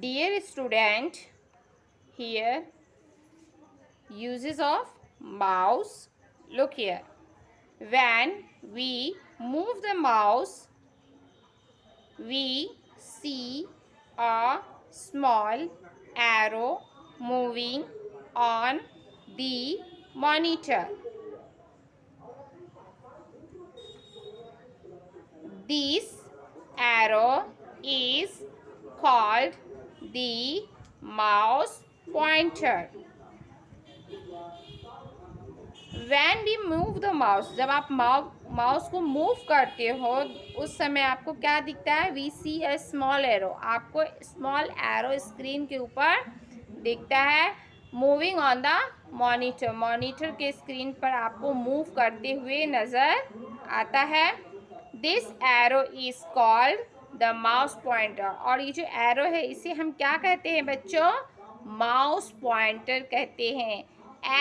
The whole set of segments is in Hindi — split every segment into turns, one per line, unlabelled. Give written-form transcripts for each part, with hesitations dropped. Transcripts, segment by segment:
Dear student, here uses of mouse. Look here. When we move the mouse, we see a small arrow moving on the monitor. This arrow is called the mouse pointer. When we move the mouse, जब आप माउस को मूव करते हो उस समय आपको क्या दिखता है? We see a small arrow. आपको स्मॉल एरो स्क्रीन के ऊपर दिखता है moving on the monitor. Monitor के स्क्रीन पर आपको मूव करते हुए नज़र आता है. This arrow is called the mouse pointer. और ये जो एरो है इसे हम क्या कहते हैं बच्चों? माउस पॉइंटर कहते हैं.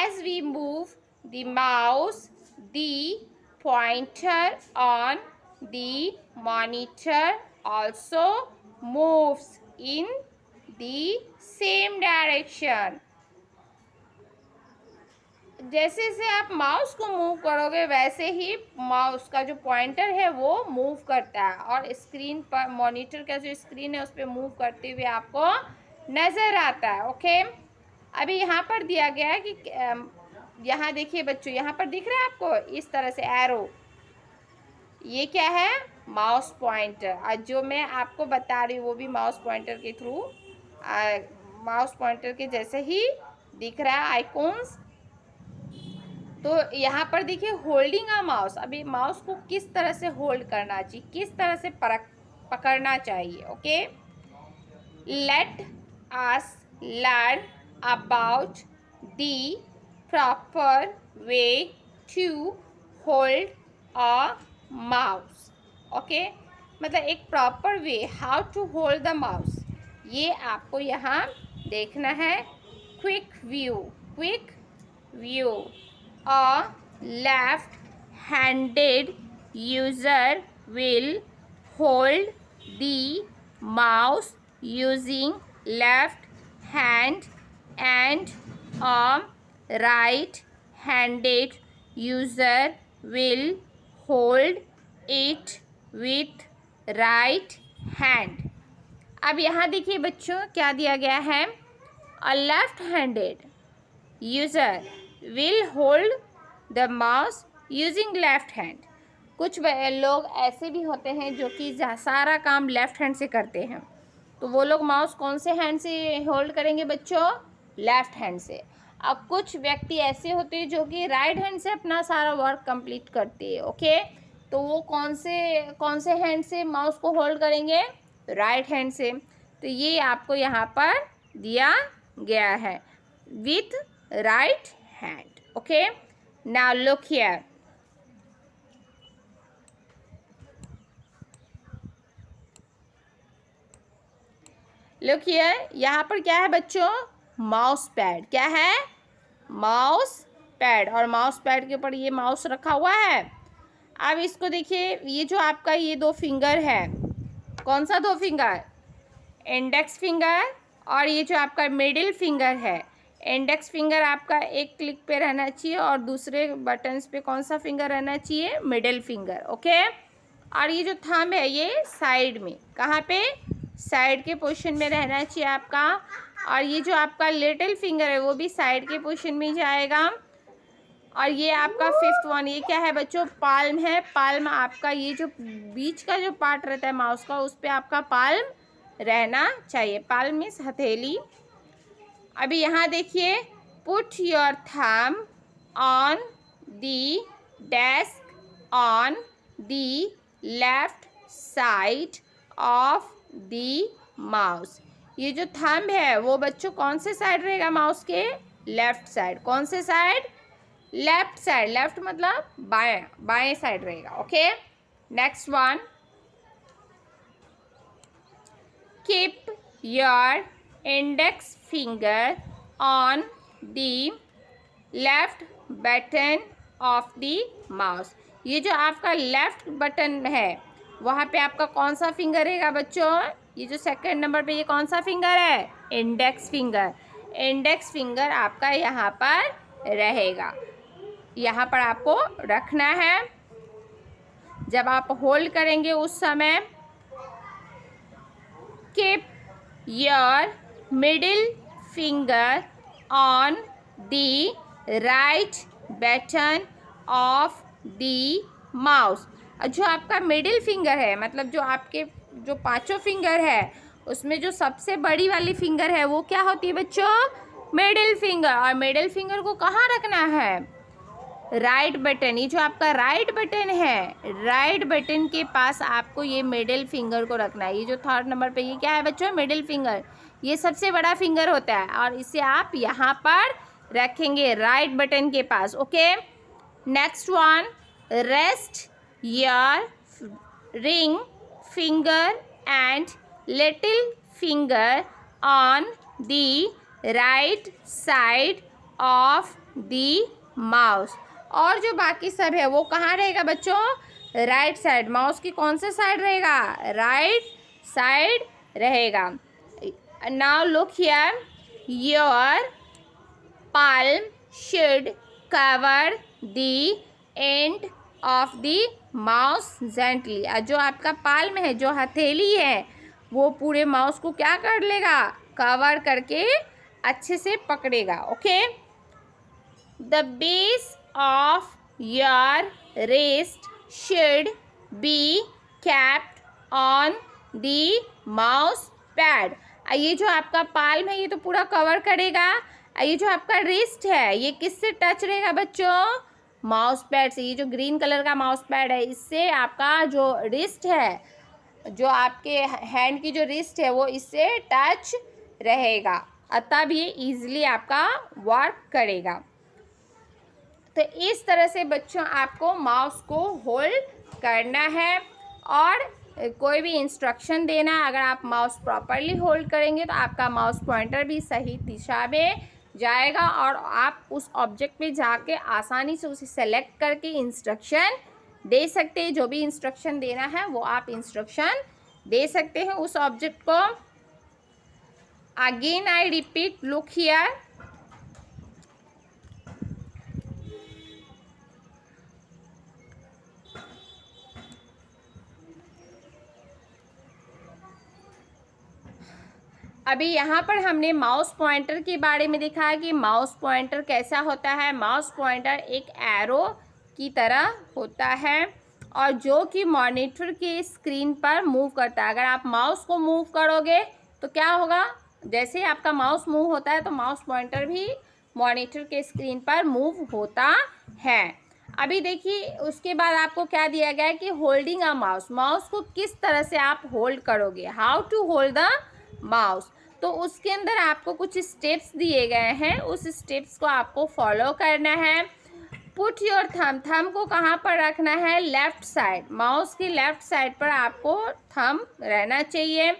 As we move the mouse, the pointer on the monitor also moves in the same direction. जैसे जैसे आप माउस को मूव करोगे वैसे ही माउस का जो पॉइंटर है वो मूव करता है और स्क्रीन पर मॉनिटर का जो स्क्रीन है उस पर मूव करते हुए आपको नज़र आता है. ओके, अभी यहाँ पर दिया गया है कि यहाँ देखिए बच्चों, यहाँ पर दिख रहा है आपको इस तरह से एरो. ये क्या है? Mouse pointer. आज जो मैं आपको बता रही हूँ वो भी माउस पॉइंटर के थ्रू, माउस पॉइंटर के जैसे ही दिख रहा है आइकॉन्स. तो यहाँ पर देखिए होल्डिंग अ माउस. अभी माउस को किस तरह से होल्ड करना चाहिए, किस तरह से पकड़ना चाहिए. Okay, let us learn about the proper way to hold a mouse. Okay, मतलब एक proper way how to hold the mouse ये आपको यहाँ देखना है. Quick view. Quick view. A left handed user will hold the mouse using left hand and right-handed user will hold it with right hand. अब यहाँ देखिए बच्चों क्या दिया गया है? A left-handed user will hold the mouse using left hand. कुछ लोग ऐसे भी होते हैं जो कि सारा काम लेफ्ट हैंड से करते हैं, तो वो लोग माउस कौन से हैंड से होल्ड करेंगे बच्चों? लेफ्ट हैंड से. अब कुछ व्यक्ति ऐसे होते हैं जो कि राइट हैंड से अपना सारा वर्क कंप्लीट करते हैं. ओके, तो वो कौन से हैंड से माउस को होल्ड करेंगे? राइट हैंड से. तो ये आपको यहाँ पर दिया गया है with right hand. Okay, now look here. Look here, यहाँ पर क्या है बच्चों? Mouse pad. क्या है? Mouse pad. और माउस पैड के ऊपर ये माउस रखा हुआ है. अब इसको देखिए, ये जो आपका ये दो फिंगर है, कौन सा दो फिंगर? इंडेक्स फिंगर और ये जो आपका मिडिल फिंगर है. इंडेक्स फिंगर आपका एक क्लिक पे रहना चाहिए और दूसरे बटन्स पे कौन सा फिंगर रहना चाहिए? Middle finger. ओके, और ये जो थंब है ये साइड में, कहाँ पे? साइड के पोजीशन में रहना चाहिए आपका. और ये जो आपका लिटिल फिंगर है वो भी साइड के पोजीशन में जाएगा. और ये आपका फिफ्थ वन, ये क्या है बच्चों? पाल्म है. पाल्म आपका ये जो बीच का जो पार्ट रहता है माउस का उस पर आपका पाल्म रहना चाहिए. पाल्म मीन्स हथेली. अभी यहाँ देखिए, put your thumb on the desk on the left side of the mouse. ये जो थंब है वो बच्चों कौन से साइड रहेगा माउस के? Left side. कौन से साइड? Left side. लेफ्ट मतलब बाएं, बाएं साइड रहेगा. Okay, next one. Keep your index finger on the left button of the mouse. ये जो आपका लेफ्ट बटन है वहाँ पे आपका कौन सा फिंगर रहेगा बच्चों? ये जो सेकंड नंबर पे ये कौन सा फिंगर है? Index finger. इंडेक्स फिंगर आपका यहाँ पर रहेगा, यहाँ पर आपको रखना है। जब आप होल्ड करेंगे उस समय keep your middle finger on the right button of the mouse. जो आपका मिडिल फिंगर है, मतलब जो आपके जो पांचों फिंगर है उसमें जो सबसे बड़ी वाली फिंगर है वो क्या होती है बच्चों? Middle finger. और मिडिल फिंगर को कहाँ रखना है? Right button. ये जो आपका राइट बटन है, राइट बटन के पास आपको ये मिडिल फिंगर को रखना है। ये जो थर्ड नंबर पे ये क्या है बच्चों? Middle finger. ये सबसे बड़ा फिंगर होता है और इसे आप यहाँ पर रखेंगे राइट बटन के पास। Okay, next one, rest your ring finger and little finger on the right side of the mouse. और जो बाकी सब है वो कहाँ रहेगा बच्चों? Right side. माउस की कौन से साइड रहेगा? राइट साइड रहेगा। Now look here, your palm should cover the end of the mouse gently। जो आपका पाल्म है, जो हथेली है, वो पूरे माउस को क्या कर लेगा? कवर करके अच्छे से पकड़ेगा। Okay, the base of your wrist should be kept on the mouse pad। ये जो आपका पाल्म है ये तो पूरा कवर करेगा। ये जो आपका रिस्ट है ये किससे टच रहेगा बच्चों? माउस पैड से। ये जो ग्रीन कलर का माउस पैड है इससे आपका जो रिस्ट है, जो आपके हैंड की जो रिस्ट है वो इससे टच रहेगा, तब ये इजीली आपका वर्क करेगा। तो इस तरह से बच्चों आपको माउस को होल्ड करना है और कोई भी इंस्ट्रक्शन देना। अगर आप माउस प्रॉपरली होल्ड करेंगे तो आपका माउस पॉइंटर भी सही दिशा में जाएगा और आप उस ऑब्जेक्ट पे जाके आसानी से उसे सेलेक्ट करके इंस्ट्रक्शन दे सकते हैं। जो भी इंस्ट्रक्शन देना है वो आप इंस्ट्रक्शन दे सकते हैं उस ऑब्जेक्ट को। Again I repeat, look here, अभी यहाँ पर हमने माउस पॉइंटर के बारे में देखा है कि माउस पॉइंटर कैसा होता है। माउस पॉइंटर एक एरो की तरह होता है और जो कि मॉनिटर के स्क्रीन पर मूव करता है। अगर आप माउस को मूव करोगे तो क्या होगा? जैसे ही आपका माउस मूव होता है तो माउस पॉइंटर भी मॉनिटर के स्क्रीन पर मूव होता है। अभी देखिए उसके बाद आपको क्या दिया गया है कि होल्डिंग अ माउस। माउस को किस तरह से आप होल्ड करोगे, how to hold the mouse. तो उसके अंदर आपको कुछ स्टेप्स दिए गए हैं, उस स्टेप्स को आपको फॉलो करना है। पुट योर थंब को कहाँ पर रखना है? Left side. माउस की लेफ्ट साइड पर आपको थंब रहना चाहिए।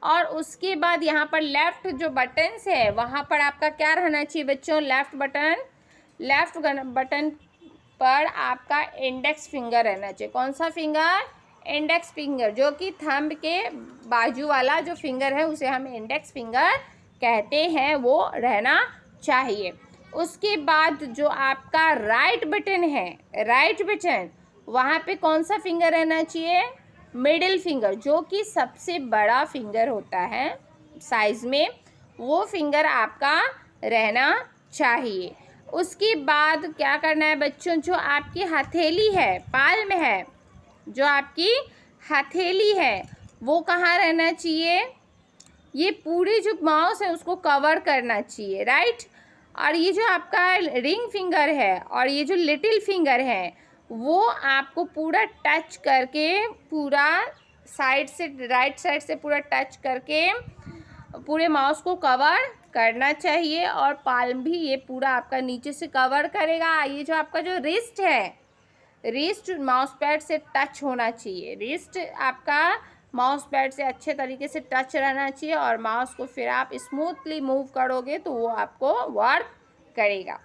और उसके बाद यहाँ पर लेफ्ट जो बटन्स है वहाँ पर आपका क्या रहना चाहिए बच्चों? लेफ्ट बटन पर आपका इंडेक्स फिंगर रहना चाहिए। कौन सा फिंगर? इंडेक्स फिंगर, जो कि थंब के बाजू वाला जो फिंगर है उसे हम इंडेक्स फिंगर कहते हैं, वो रहना चाहिए। उसके बाद जो आपका राइट बटन है, राइट बटन, वहाँ पे कौन सा फिंगर रहना चाहिए? मिडिल फिंगर, जो कि सबसे बड़ा फिंगर होता है साइज में, वो फिंगर आपका रहना चाहिए। उसके बाद क्या करना है बच्चों? जो आपकी हथेली है, पाल्म है, जो आपकी हथेली है वो कहाँ रहना चाहिए? ये पूरी जो माउस है उसको कवर करना चाहिए, राइट। और ये जो आपका रिंग फिंगर है और ये जो लिटिल फिंगर है वो आपको पूरा टच करके, पूरा साइड से, राइट साइड से पूरा टच करके पूरे माउस को कवर करना चाहिए। और पाल्म भी ये पूरा आपका नीचे से कवर करेगा। ये जो आपका जो रिस्ट है, रिस्ट माउस पैड से टच होना चाहिए। रिस्ट आपका माउस पैड से अच्छे तरीके से टच रहना चाहिए और माउस को फिर आप स्मूथली मूव करोगे तो वो आपको वर्क करेगा।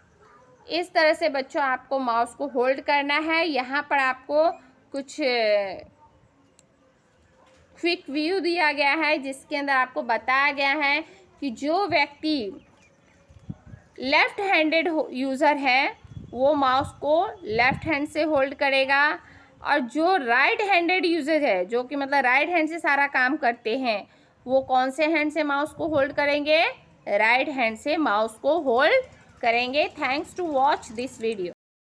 इस तरह से बच्चों आपको माउस को होल्ड करना है। यहाँ पर आपको कुछ क्विक व्यू दिया गया है जिसके अंदर आपको बताया गया है कि जो व्यक्ति लेफ्ट हैंडेड यूज़र है वो माउस को लेफ्ट हैंड से होल्ड करेगा, और जो राइट हैंडेड यूज़र है, जो कि मतलब राइट हैंड से सारा काम करते हैं, वो कौन से हैंड से माउस को होल्ड करेंगे? राइट हैंड से माउस को होल्ड करेंगे। Thanks to watch this video.